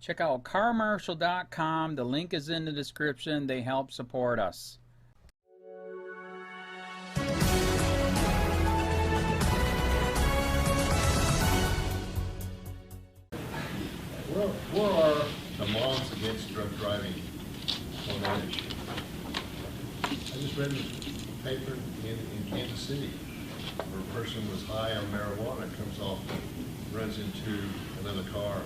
Check out carmarshal.com. The link is in the description. They help support us. Where are the moms against drug driving on that issue? I just read in the paper in Kansas City where a person was high on marijuana, comes off, runs into another car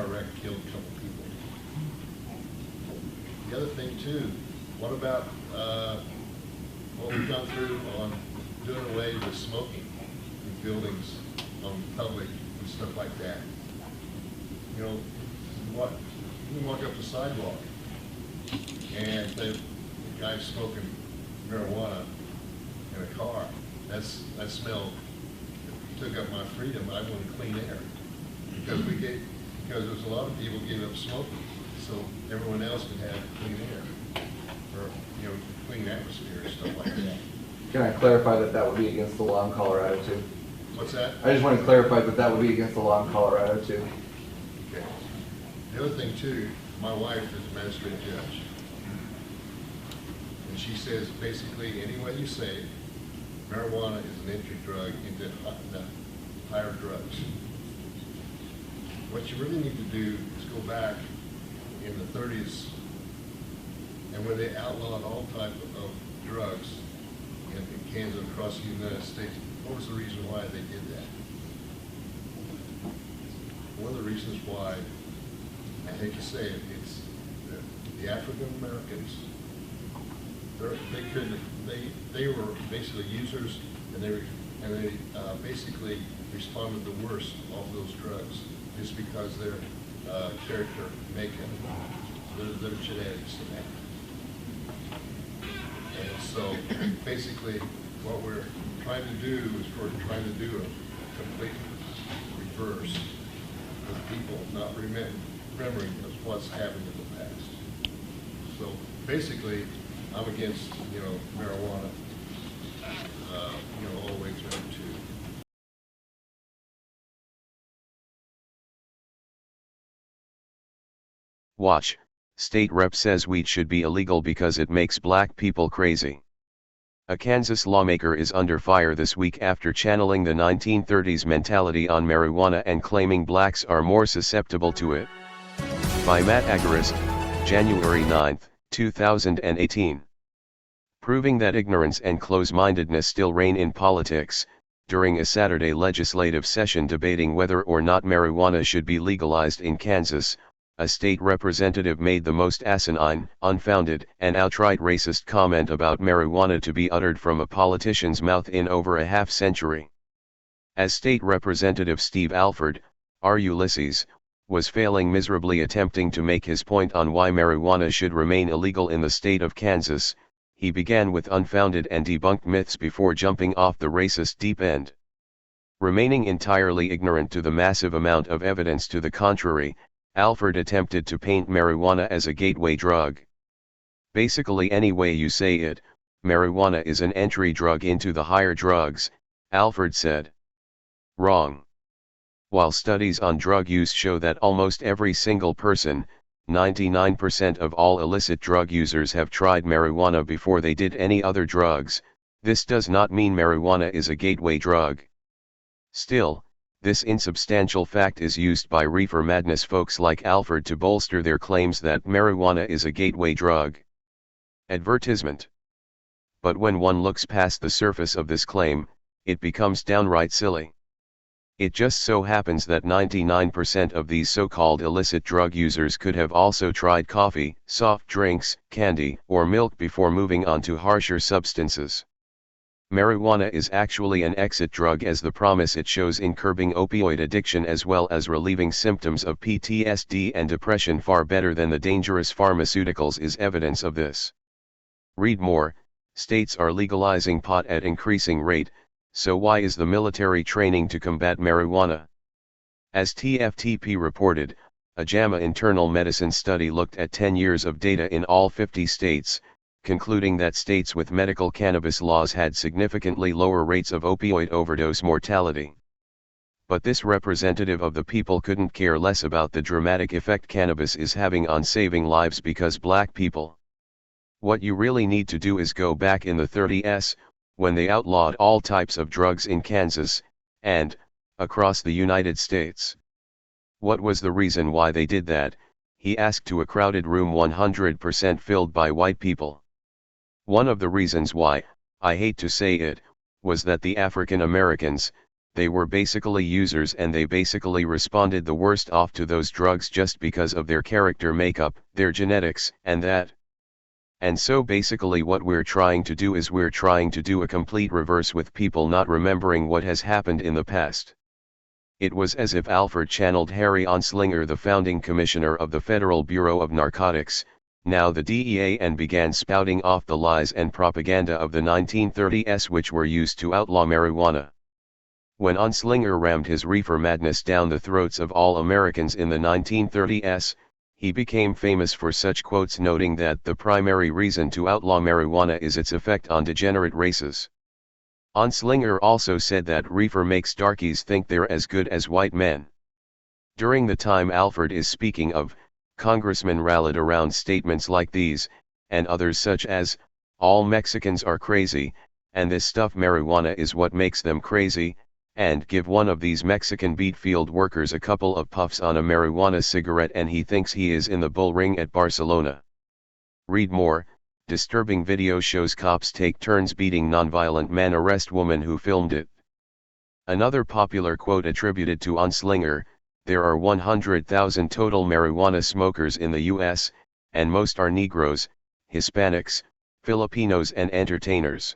wreck, killed a couple people. The other thing too, what about what we've gone through on doing away with smoking in buildings, on public and stuff like that? You know, you can walk up the sidewalk and the guy's smoking marijuana in a car. That smell took up my freedom. I wanted clean air because there's a lot of people gave up smoking, so everyone else can have clean air or clean atmosphere and stuff like that. Can I clarify that that would be against the law in Colorado too? What's that? I just want to clarify that that would be against the law in Colorado too. Okay. The other thing too, my wife is a magistrate judge, and she says basically any way you say it, marijuana is an entry drug into the higher drugs. What you really need to do is go back in the 30s and where they outlawed all types of drugs in Kansas across the United States. What was the reason why they did that? One of the reasons why, I hate to say it, it's the African Americans. They were basically users, and they basically responded the worst of those drugs, just because their character makeup, their genetics and that. And so basically what we're trying to do is we're trying to do a complete reverse with people not remembering what's happened in the past. So basically I'm against, marijuana, all the way through to. Watch, state rep says weed should be illegal because it makes black people crazy. A Kansas lawmaker is under fire this week after channeling the 1930s mentality on marijuana and claiming blacks are more susceptible to it. By Matt Agarist, January 9, 2018. Proving that ignorance and close-mindedness still reign in politics, during a Saturday legislative session debating whether or not marijuana should be legalized in Kansas, a state representative made the most asinine, unfounded, and outright racist comment about marijuana to be uttered from a politician's mouth in over a half-century. As State Representative Steve Alford, R. Ulysses, was failing miserably attempting to make his point on why marijuana should remain illegal in the state of Kansas, he began with unfounded and debunked myths before jumping off the racist deep end. Remaining entirely ignorant to the massive amount of evidence to the contrary, Alford attempted to paint marijuana as a gateway drug. Basically any way you say it, marijuana is an entry drug into the higher drugs, Alford said. Wrong. While studies on drug use show that almost every single person, 99% of all illicit drug users have tried marijuana before they did any other drugs, this does not mean marijuana is a gateway drug. Still, this insubstantial fact is used by reefer madness folks like Alford to bolster their claims that marijuana is a gateway drug. Advertisement. But when one looks past the surface of this claim, it becomes downright silly. It just so happens that 99% of these so-called illicit drug users could have also tried coffee, soft drinks, candy, or milk before moving on to harsher substances. Marijuana is actually an exit drug, as the promise it shows in curbing opioid addiction as well as relieving symptoms of PTSD and depression far better than the dangerous pharmaceuticals is evidence of this. Read more. States are legalizing pot at increasing rate, so why is the military training to combat marijuana? As TFTP reported, a JAMA internal medicine study looked at 10 years of data in all 50 states, concluding that states with medical cannabis laws had significantly lower rates of opioid overdose mortality. but this representative of the people couldn't care less about the dramatic effect cannabis is having on saving lives because black people. What you really need to do is go back in the 30s, when they outlawed all types of drugs in Kansas, and, across the United States. What was the reason why they did that? He asked to a crowded room 100% filled by white people. One of the reasons why, I hate to say it, was that the African Americans, they were basically users and they basically responded the worst off to those drugs just because of their character makeup, their genetics, and that. And so basically what we're trying to do is we're trying to do a complete reverse with people not remembering what has happened in the past. It was as if Alford channeled Harry Anslinger, the founding commissioner of the Federal Bureau of Narcotics, now the DEA, and began spouting off the lies and propaganda of the 1930s which were used to outlaw marijuana. When Anslinger rammed his reefer madness down the throats of all Americans in the 1930s, he became famous for such quotes noting that the primary reason to outlaw marijuana is its effect on degenerate races. Anslinger also said that reefer makes darkies think they're as good as white men. During the time Alford is speaking of, congressmen rallied around statements like these, and others such as, all Mexicans are crazy, and this stuff marijuana is what makes them crazy, and give one of these Mexican beet field workers a couple of puffs on a marijuana cigarette and he thinks he is in the bull ring at Barcelona. Read more. Disturbing video shows cops take turns beating nonviolent man arrest woman who filmed it. Another popular quote attributed to Anslinger, there are 100,000 total marijuana smokers in the US, and most are Negroes, Hispanics, Filipinos and entertainers.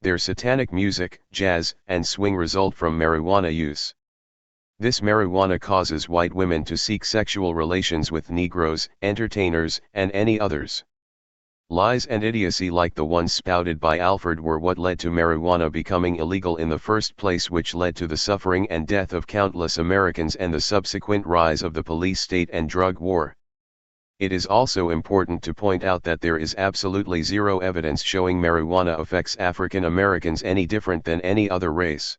Their satanic music, jazz, and swing result from marijuana use. This marijuana causes white women to seek sexual relations with Negroes, entertainers, and any others. Lies and idiocy like the ones spouted by Alford were what led to marijuana becoming illegal in the first place, which led to the suffering and death of countless Americans and the subsequent rise of the police state and drug war. It is also important to point out that there is absolutely zero evidence showing marijuana affects African Americans any different than any other race.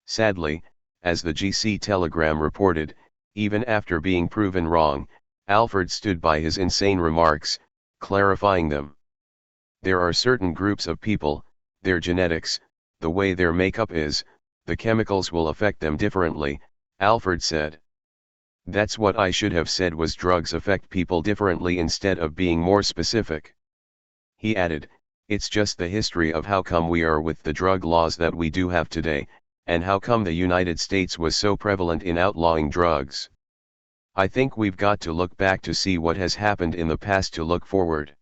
Sadly, as the GC Telegram reported, even after being proven wrong, Alford stood by his insane remarks, clarifying them. There are certain groups of people, their genetics, the way their makeup is, the chemicals will affect them differently, Alford said. That's what I should have said, was drugs affect people differently instead of being more specific. He added, it's just the history of how come we are with the drug laws that we do have today, and how come the United States was so prevalent in outlawing drugs. I think we've got to look back to see what has happened in the past to look forward.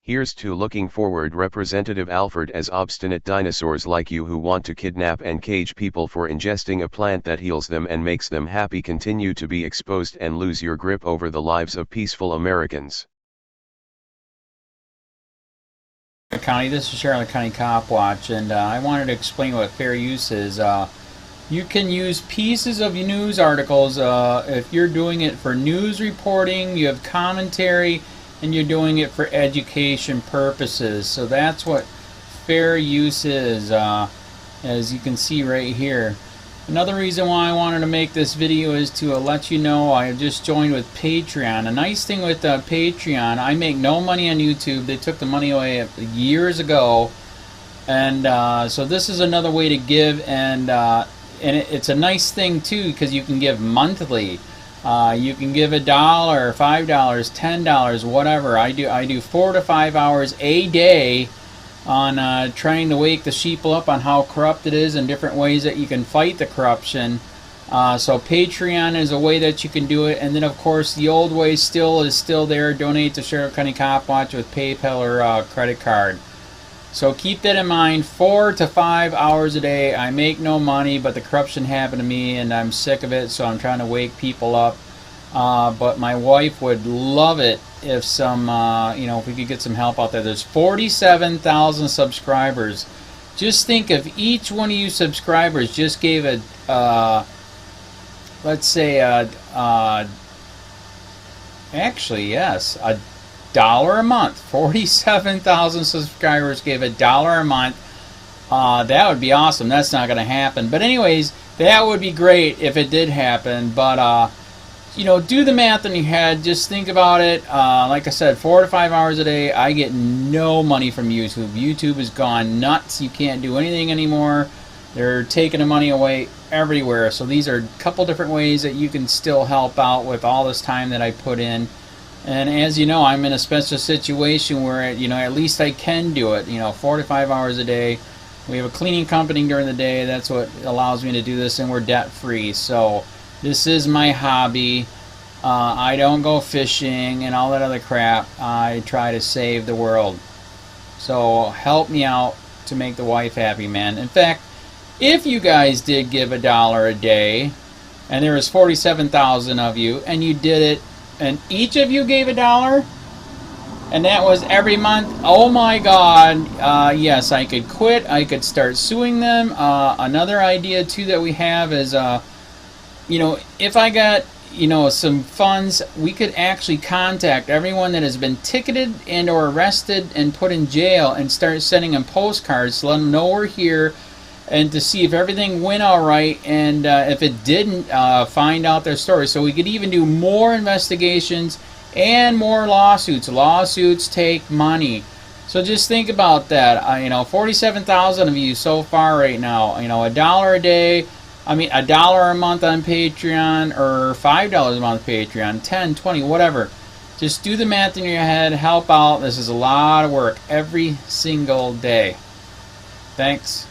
Here's to looking forward, Representative Alford, as obstinate dinosaurs like you who want to kidnap and cage people for ingesting a plant that heals them and makes them happy continue to be exposed and lose your grip over the lives of peaceful Americans. County, this is Charlotte County Cop Watch, and I wanted to explain what fair use is. You can use pieces of news articles if you're doing it for news reporting, you have commentary, and you're doing it for education purposes. So that's what fair use is, as you can see right here. Another reason why I wanted to make this video is to let you know I just joined with Patreon. A nice thing with Patreon, I make no money on YouTube. They took the money away years ago, and so this is another way to give, and it's a nice thing too because you can give monthly. You can give $1, $5, $10, whatever. I do 4 to 5 hours a day on trying to wake the sheeple up on how corrupt it is and different ways that you can fight the corruption. So Patreon is a way that you can do it, and then of course the old way is still there. Donate to Sheriff County Cop Watch with PayPal or credit card. So keep that in mind. 4 to 5 hours a day. I make no money, but the corruption happened to me and I'm sick of it, so I'm trying to wake people up. But my wife would love it if if we could get some help out there. There's 47,000 subscribers. Just think if each one of you subscribers just gave let's say actually yes, $1 a month. 47,000 subscribers gave $1 a month. That would be awesome. That's not going to happen. But anyways, that would be great if it did happen. But, you know, do the math in your head. Just think about it. Like I said, 4 to 5 hours a day. I get no money from YouTube. YouTube has gone nuts. You can't do anything anymore. They're taking the money away everywhere. So these are a couple different ways that you can still help out with all this time that I put in. And as you know, I'm in a special situation where, you know, at least I can do it. You know, 4 to 5 hours a day. We have a cleaning company during the day. That's what allows me to do this, and we're debt free. So this is my hobby. I don't go fishing and all that other crap. I try to save the world. So help me out to make the wife happy, man. In fact, if you guys did give $1 a day, and there was 47,000 of you, and you did it, and each of you gave $1, and that was every month, oh my God, yes, I could quit. I could start suing them. Another idea too that we have is, you know, if I got, you know, some funds, we could actually contact everyone that has been ticketed and or arrested and put in jail and start sending them postcards to let them know we're here, and to see if everything went all right, and if it didn't, find out their story. So we could even do more investigations and more lawsuits. Lawsuits take money. So just think about that. You know, 47,000 of you so far right now. You know, $1 a day. I mean, $1 a month on Patreon, or $5 a month Patreon, 10, 20, whatever. Just do the math in your head. Help out. This is a lot of work every single day. Thanks.